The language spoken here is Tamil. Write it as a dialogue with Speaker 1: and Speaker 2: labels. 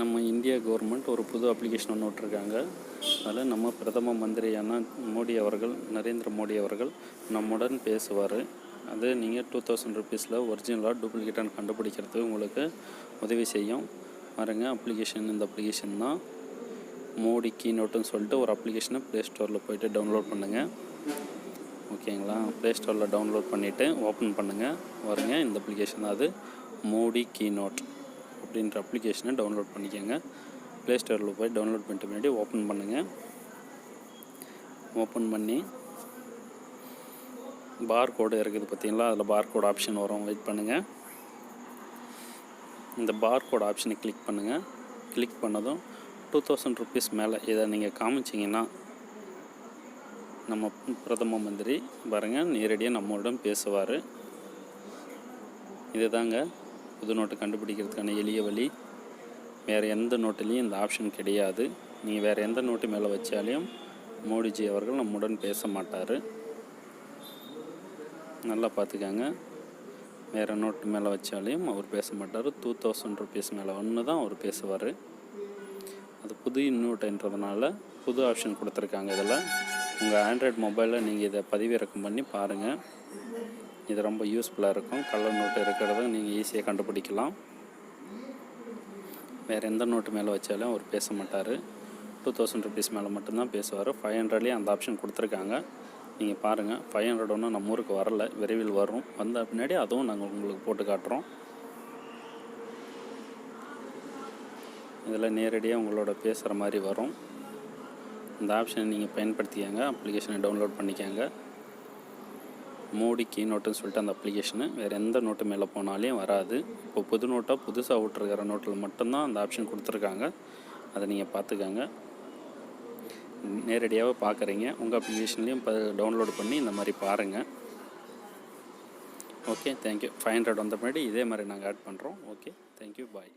Speaker 1: நம்ம இந்தியா கவர்மெண்ட் ஒரு புது அப்ளிகேஷன் ஒன்று விட்ருக்காங்க. அதில் நம்ம பிரதம மந்திரியான மோடி அவர்கள், நரேந்திர மோடி அவர்கள் நம்முடன் பேசுவார். அது நீங்கள் 2000 ருபீஸில் ஒரிஜினலாக டூப்ளிகேட்டான்னு கண்டுபிடிக்கிறதுக்கு உங்களுக்கு உதவி செய்யும். பாருங்க, இந்த அப்ளிகேஷன் தான் மோடி கீநோட்டுன்னு சொல்லிட்டு ஒரு அப்ளிகேஷனை ப்ளே ஸ்டோரில் போய்ட்டு டவுன்லோட் பண்ணுங்கள். ஓகேங்களா? ப்ளே ஸ்டோரில் டவுன்லோட் பண்ணிவிட்டு ஓப்பன் பண்ணுங்கள். பாருங்க, இந்த அப்ளிகேஷன் தான் அது மோடி கீநோட் அப்படின்ற அப்ளிகேஷனை டவுன்லோட் பண்ணிக்கோங்க. ப்ளே ஸ்டோரில் போய் டவுன்லோட் பண்ணிட்டு முன்னாடி ஓப்பன் பண்ணுங்கள். ஓப்பன் பண்ணி பார் கோடு இருக்குது பார்த்தீங்களா, அதில் பார் கோட் ஆப்ஷன் வரும். வெயிட் பண்ணுங்கள். இந்த பார் கோட் ஆப்ஷனை கிளிக் பண்ணுங்கள். கிளிக் பண்ணதும் 2000 ருபீஸ் மேலே இதை நீங்கள் காமிச்சிங்கன்னா நம்ம பிரதம மந்திரி பாருங்கள் நேரடியாக நம்மளுடன் பேசுவார். இது தாங்க புது நோட்டு கண்டுபிடிக்கிறதுக்கான எளிய வழி. வேறு எந்த நோட்டுலேயும் இந்த ஆப்ஷன் கிடையாது. நீங்கள் வேறு எந்த நோட்டு மேலே வச்சாலையும் மோடிஜி அவர்கள் நம்முடன் பேச மாட்டார். நல்லா பார்த்துக்காங்க. வேறு நோட்டு மேலே வச்சாலையும் அவர் பேச மாட்டார். 2000 ருபீஸ் மேலே ஒன்று தான் அவர் பேசுவார். அது புது நோட்டுன்றதுனால புது ஆப்ஷன் கொடுத்துருக்காங்க. இதில் உங்கள் ஆண்ட்ராய்டு மொபைலில் நீங்கள் இதை பதிவிறக்கம் பண்ணி பாருங்கள். இது ரொம்ப யூஸ்ஃபுல்லாக இருக்கும். கலர் நோட்டு இருக்கிறத நீங்கள் ஈஸியாக கண்டுபிடிக்கலாம். வேறு எந்த நோட்டு மேலே வச்சாலும் அவர் பேச மாட்டார். 2000 ருபீஸ் மேலே மட்டும்தான் பேசுவார். 500லேயே அந்த ஆப்ஷன் கொடுத்துருக்காங்க. நீங்கள் பாருங்கள். 500 ஒன்றும் நம்ம ஊருக்கு வரல, விரைவில் வரும். வந்த பின்னாடி அதுவும் நாங்கள் உங்களுக்கு போட்டு காட்டுறோம். இதில் நேரடியாக உங்களோட பேசுகிற மாதிரி வரும். இந்த ஆப்ஷனை நீங்கள் பயன்படுத்திக்கங்க. அப்ளிகேஷனை டவுன்லோட் பண்ணிக்கோங்க. மோடி கீநோட்டுன்னு சொல்லிட்டு அந்த அப்ளிகேஷனு வேறு எந்த நோட்டு மேலே போனாலையும் வராது. இப்போ புது நோட்டாக புதுசாக விட்டுருக்கிற நோட்டில் மட்டும்தான் அந்த ஆப்ஷன் கொடுத்துருக்காங்க. அதை நீங்கள் பார்த்துக்கங்க. நேரடியாகவே பார்க்குறீங்க. உங்கள் அப்ளிகேஷன்லேயும் டவுன்லோட் பண்ணி இந்த மாதிரி பாருங்கள். Okay, thank you. 500 வந்த முன்னாடி இதே மாதிரி நாங்கள் ஆட் பண்ணுறோம். ஓகே, தேங்க்யூ, பாய்.